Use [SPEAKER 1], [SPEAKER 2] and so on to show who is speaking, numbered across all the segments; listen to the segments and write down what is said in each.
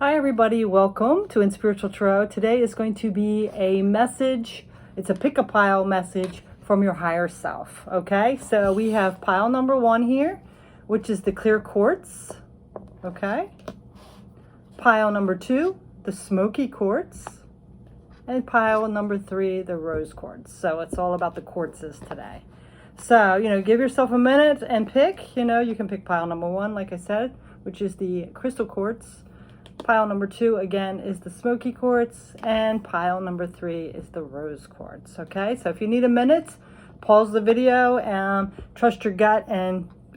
[SPEAKER 1] Hi everybody, welcome to In Spiritual Tarot. Today is going to be a message. It's a pick a pile message from your higher self. Okay, so we have pile number 1 here, which is the clear quartz. Okay, pile number 2, the smoky quartz, and pile number 3, the rose quartz. So it's all about the quartzes today. So, give yourself a minute and pick. You can pick pile number 1, like I said, which is the crystal quartz. Pile number 2 again is the smoky quartz, and pile number 3 is the rose quartz. Okay, so if you need a minute, pause the video and trust your gut,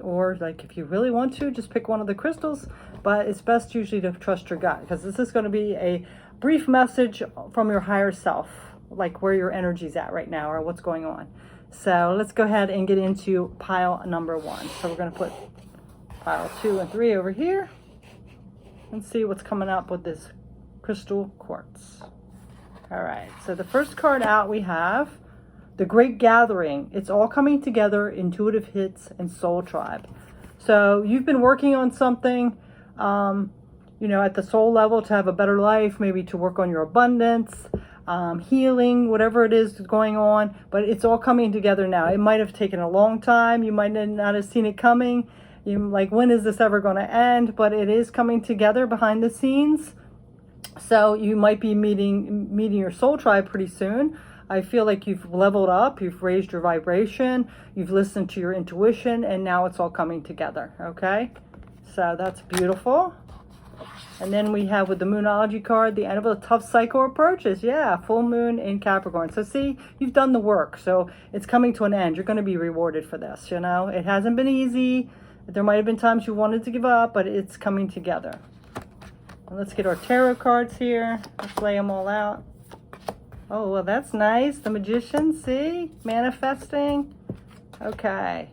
[SPEAKER 1] or like if you really want to, just pick one of the crystals, but it's best usually to trust your gut, because this is going to be a brief message from your higher self, like where your energy's at right now or what's going on. So let's go ahead and get into pile number 1. So we're going to put pile 2 and 3 over here and see what's coming up with this crystal quartz. All right, so the first card out we have the Great Gathering. It's all coming together, intuitive hits and soul tribe. So you've been working on something, at the soul level to have a better life, maybe to work on your abundance, healing, whatever it is going on, but it's all coming together now. It might have taken a long time. You might not have seen it coming. You're like, when is this ever going to end? But it is coming together behind the scenes. So you might be meeting your soul tribe pretty soon. I feel like you've leveled up, you've raised your vibration, you've listened to your intuition, and now it's all coming together, okay? So that's beautiful. And then we have with the Moonology card, the end of a tough cycle approaches. Yeah, full moon in Capricorn. So see, you've done the work. So it's coming to an end. You're going to be rewarded for this, It hasn't been easy. There might have been times you wanted to give up, but it's coming together. And let's get our tarot cards here. Let's lay them all out. Oh, well, that's nice. The Magician, see? Manifesting. Okay.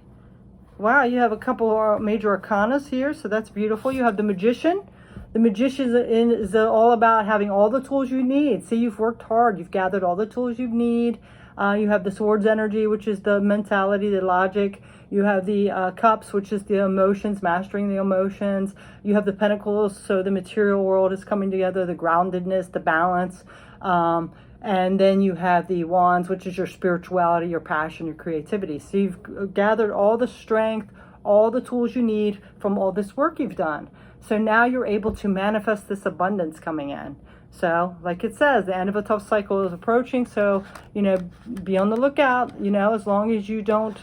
[SPEAKER 1] Wow, you have a couple major arcanas here, so that's beautiful. You have the Magician. The Magician is all about having all the tools you need. See, you've worked hard. You've gathered all the tools you need. You have the Swords energy, which is the mentality, the logic. You have the Cups, which is the emotions, mastering the emotions. You have the Pentacles, so the material world is coming together, the groundedness, the balance. And then you have the Wands, which is your spirituality, your passion, your creativity. So you've gathered all the strength, all the tools you need from all this work you've done. So now you're able to manifest this abundance coming in. So like it says, the end of a tough cycle is approaching. So, be on the lookout, as long as you don't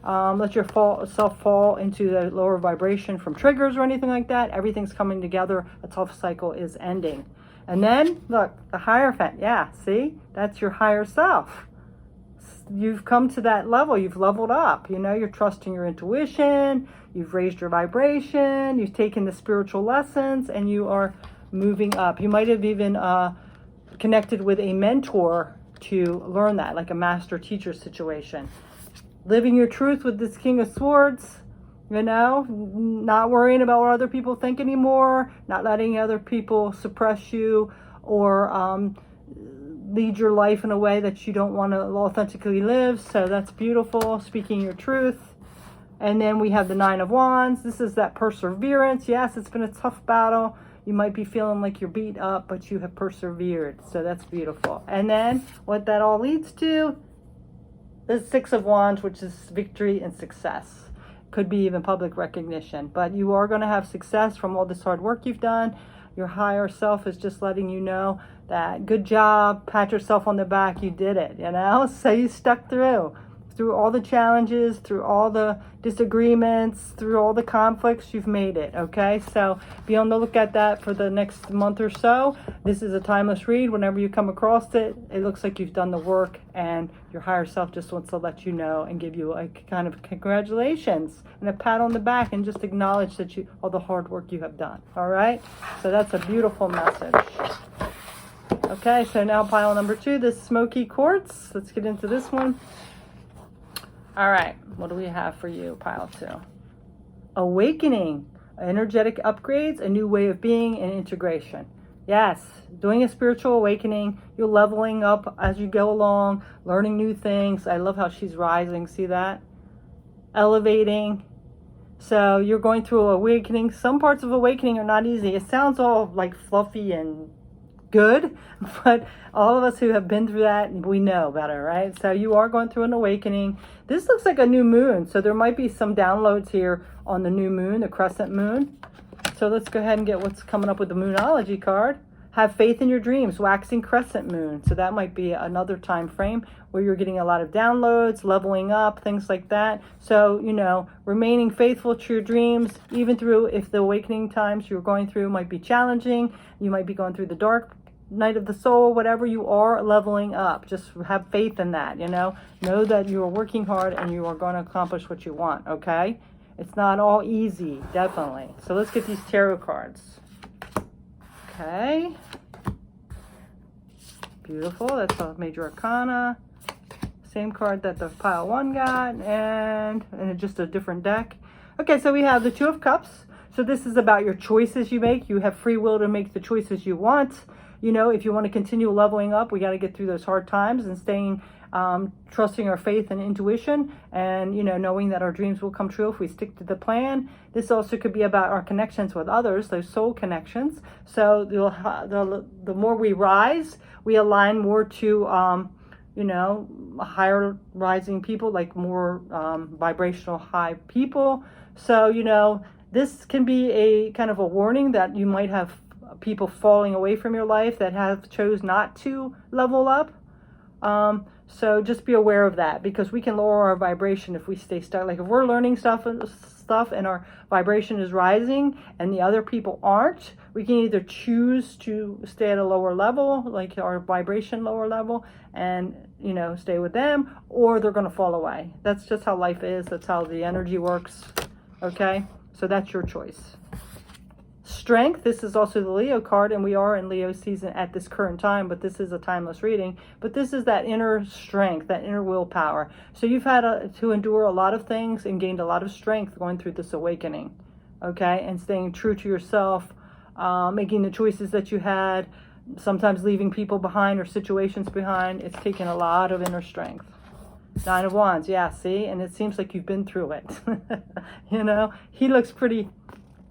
[SPEAKER 1] let yourself fall into the lower vibration from triggers or anything like that. Everything's coming together. A tough cycle is ending. And then look, the Hierophant. Yeah, see, that's your higher self. You've come to that level. You've leveled up. You're trusting your intuition. You've raised your vibration. You've taken the spiritual lessons, and you are moving up. You might have even connected with a mentor to learn that, like a master teacher situation. Living your truth with this King of Swords, not worrying about what other people think anymore, not letting other people suppress you or lead your life in a way that you don't want to authentically live. So that's beautiful, speaking your truth. And then we have the Nine of Wands. This is that perseverance. Yes, it's been a tough battle. You might be feeling like you're beat up, but you have persevered. So that's beautiful. And then what that all leads to, the Six of Wands, which is victory and success. Could be even public recognition. But you are going to have success from all this hard work you've done. Your higher self is just letting you know that good job, pat yourself on the back, you did it, So you stuck through all the challenges, through all the disagreements, through all the conflicts, you've made it, okay? So be on the look at that for the next month or so. This is a timeless read. Whenever you come across it, it looks like you've done the work, and your higher self just wants to let you know and give you a kind of congratulations and a pat on the back, and just acknowledge that all the hard work you have done, all right? So that's a beautiful message. Okay, so now pile number 2, this smoky quartz. Let's get into this one. All right, what do we have for you, pile 2? Awakening, energetic upgrades, a new way of being, and integration. Yes, doing a spiritual awakening. You're leveling up as you go along, learning new things. I love how she's rising. See that? Elevating. So you're going through awakening. Some parts of awakening are not easy. It sounds all like fluffy and good, but all of us who have been through that, we know better, right? So you are going through an awakening. This looks like a new moon, so there might be some downloads here on the new moon, the crescent moon. So let's go ahead and get what's coming up with the Moonology card. Have faith in your dreams, waxing crescent moon. So that might be another time frame where you're getting a lot of downloads, leveling up, things like that. So, remaining faithful to your dreams, even through if the awakening times you're going through might be challenging, you might be going through the dark night of the soul, whatever, you are leveling up. Just have faith in that, Know that you are working hard and you are going to accomplish what you want, okay? It's not all easy, definitely. So let's get these tarot cards. Okay. Beautiful. That's a major arcana. Same card that the pile 1 got, and just a different deck. Okay, so we have the Two of Cups. So this is about your choices you make. You have free will to make the choices you want. If you want to continue leveling up, we got to get through those hard times and staying, trusting our faith and intuition, and knowing that our dreams will come true if we stick to the plan. This also could be about our connections with others, those soul connections. So the more we rise, we align more to higher rising people, like more vibrational high people. So this can be a kind of a warning that you might have people falling away from your life that have chose not to level up. So just be aware of that, because we can lower our vibration if we stay stuck. Like if we're learning stuff and our vibration is rising and the other people aren't, we can either choose to stay at a lower level, like our vibration lower level, and stay with them, or they're going to fall away. That's just how life is. That's how the energy works. Okay, so that's your choice. Strength, this is also the Leo card, and we are in Leo season at this current time, but this is a timeless reading. But this is that inner strength, that inner willpower. So you've had to endure a lot of things and gained a lot of strength going through this awakening, okay? And staying true to yourself, making the choices that you had, sometimes leaving people behind or situations behind. It's taken a lot of inner strength. 9 of Wands, yeah, see? And it seems like you've been through it. He looks pretty...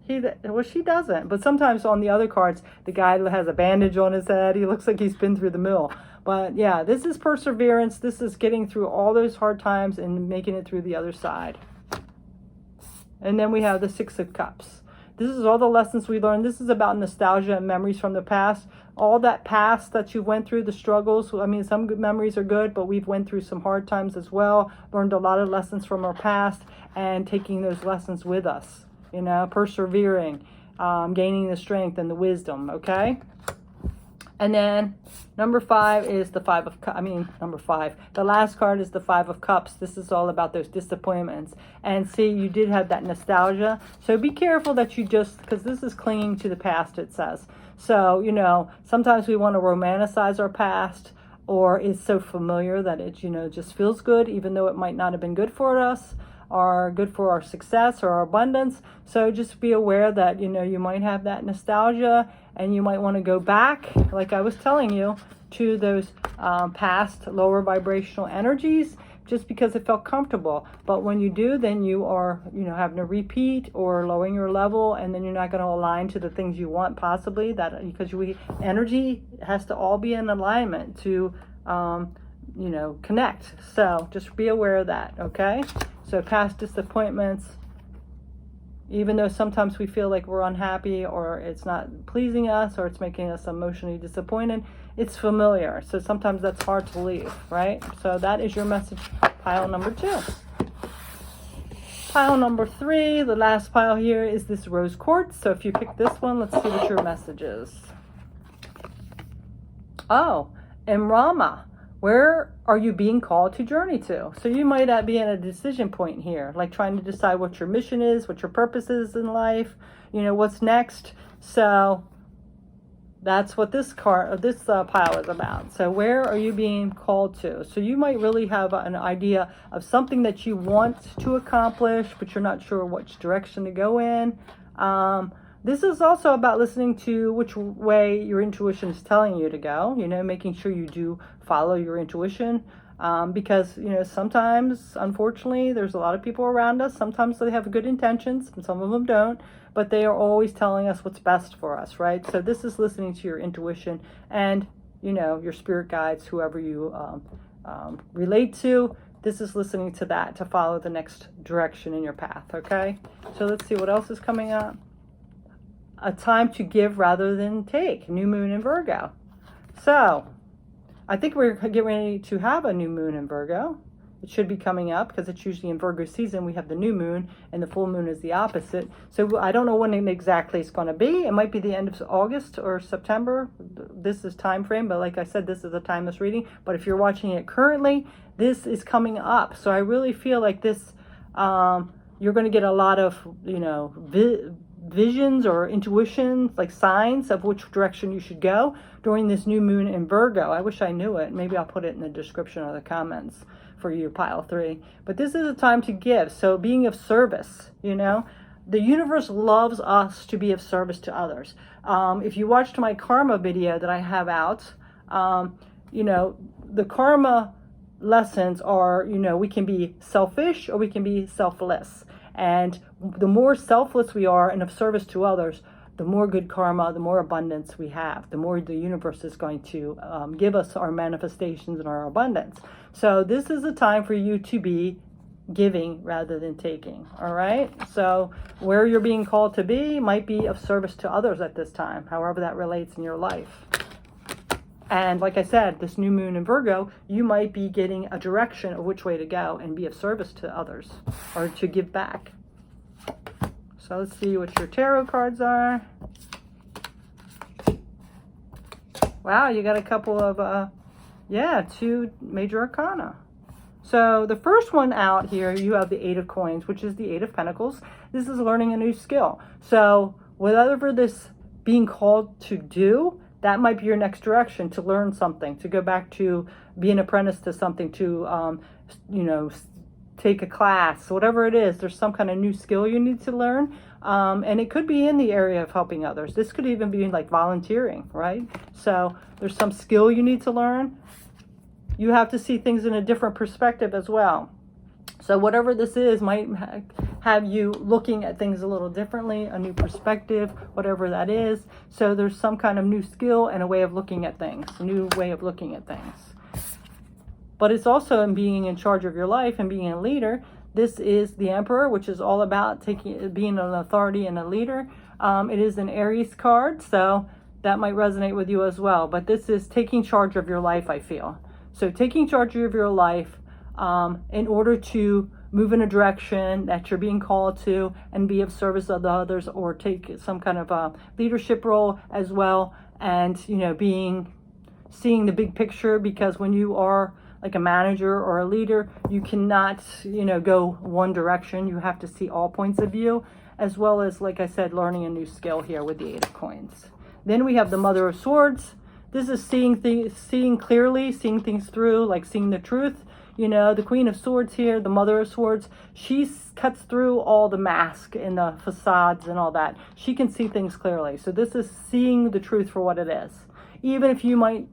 [SPEAKER 1] she doesn't. But sometimes on the other cards, the guy has a bandage on his head. He looks like he's been through the mill. But yeah, this is perseverance. This is getting through all those hard times and making it through the other side. And then we have the Six of Cups. This is all the lessons we learned. This is about nostalgia and memories from the past. All that past that you went through, the struggles. I mean, some good memories are good, but we've went through some hard times as well. Learned a lot of lessons from our past and taking those lessons with us. Persevering, gaining the strength and the wisdom, okay? And then number 5 is the number 5. The last card is the 5 of Cups. This is all about those disappointments. And see, you did have that nostalgia. So be careful that you because this is clinging to the past, it says. So, sometimes we want to romanticize our past, or it's so familiar that it, just feels good, even though it might not have been good for us, are good for our success or our abundance. So just be aware that, you might have that nostalgia and you might want to go back, like I was telling you, to those past lower vibrational energies just because it felt comfortable. But when you do, then you are, having to repeat or lowering your level, and then you're not going to align to the things you want possibly, because energy has to all be in alignment to, connect. So just be aware of that, okay? So past disappointments, even though sometimes we feel like we're unhappy or it's not pleasing us or it's making us emotionally disappointed, it's familiar. So sometimes that's hard to leave, right? So that is your message, pile number 2. Pile number 3, the last pile here, is this rose quartz. So if you pick this one, let's see what your message is. Oh, and Rama. Where are you being called to journey to? So you might be at a decision point here, like trying to decide what your mission is, what your purpose is in life, what's next. So that's what this pile is about. So where are you being called to? So you might really have an idea of something that you want to accomplish, but you're not sure which direction to go in. This is also about listening to which way your intuition is telling you to go, making sure you do follow your intuition. Because, you know, sometimes, unfortunately, there's a lot of people around us. Sometimes they have good intentions and some of them don't, but they are always telling us what's best for us, right? So this is listening to your intuition and, you know, your spirit guides, whoever you relate to. This is listening to that to follow the next direction in your path, okay? So let's see what else is coming up. A time to give rather than take. New moon in Virgo. So I think we're getting ready to have a new moon in Virgo. It should be coming up because it's usually in Virgo season. We have the new moon and the full moon is the opposite. So I don't know when it exactly is going to be. It might be the end of August or September. This is time frame, but like I said, this is a timeless reading. But if you're watching it currently, this is coming up. So I really feel like this, you're going to get a lot of, you know, visions or intuitions, like signs of which direction you should go during this new moon in Virgo. I wish I knew it. Maybe I'll put it in the description or the comments for you, pile 3. But this is a time to give. So being of service, you know, the universe loves us to be of service to others. If you watched my karma video that I have out, you know, the karma lessons are, you know, we can be selfish or we can be selfless. And the more selfless we are and of service to others, the more good karma, the more abundance we have, the more the universe is going to give us our manifestations and our abundance. So this is a time for you to be giving rather than taking, all right? So where you're being called to be might be of service to others at this time, however that relates in your life. And like I said, this new moon in Virgo, you might be getting a direction of which way to go and be of service to others or to give back. So let's see what your tarot cards are. Wow, you got a couple of, 2 major arcana. So the first one out here, you have the 8 of coins, which is the 8 of pentacles. This is learning a new skill. So whatever this being called to do, that might be your next direction, to learn something, to go back to be an apprentice to something, to, you know, take a class, whatever it is. There's some kind of new skill you need to learn. And it could be in the area of helping others. This could even be like volunteering, right? So there's some skill you need to learn. You have to see things in a different perspective as well. So whatever this is might have you looking at things a little differently, a new perspective, whatever that is. So there's some kind of new skill and a way of looking at things, a new way of looking at things. But it's also in being in charge of your life and being a leader. This is the Emperor, which is all about being an authority and a leader. It is an Aries card, so that might resonate with you as well. But this is taking charge of your life, I feel. So taking charge of your life in order to move in a direction that you're being called to and be of service of the others, or take some kind of a leadership role as well. And, you know, seeing the big picture, because when you are like a manager or a leader, you cannot, you know, go one direction. You have to see all points of view, as well as, like I said, learning a new skill here with the 8 of coins. Then we have the Mother of Swords. This is seeing clearly, seeing things through, like seeing the truth. You know, the Queen of Swords here, the Mother of Swords, she cuts through all the mask and the facades and all that. She can see things clearly. So this is seeing the truth for what it is. Even if you might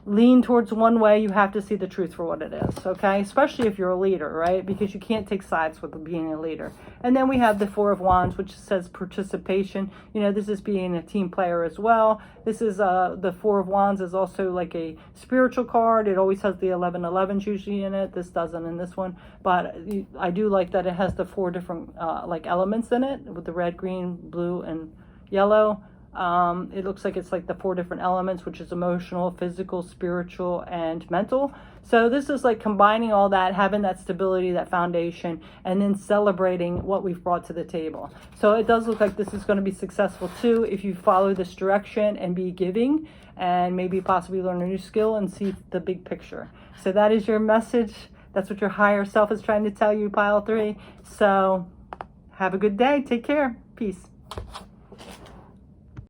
[SPEAKER 1] lean towards one way, you have to see the truth for what it is, okay? Especially if you're a leader, right? Because you can't take sides with being a leader. And then we have the 4 of Wands, which says participation. You know, this is being a team player as well. This is, the 4 of Wands is also like a spiritual card. It always has the 1111s usually in it. This doesn't in this one. But I do like that it has the 4 different, like elements in it, with the red, green, blue, and yellow. It looks like it's like the 4 different elements, which is emotional, physical, spiritual, and mental. So this is like combining all that, having that stability, that foundation, and then celebrating what we've brought to the table. So it does look like this is going to be successful too if you follow this direction and be giving, and maybe possibly learn a new skill and see the big picture. So that is your message. That's what your higher self is trying to tell you, pile 3. So have a good day. Take care. Peace.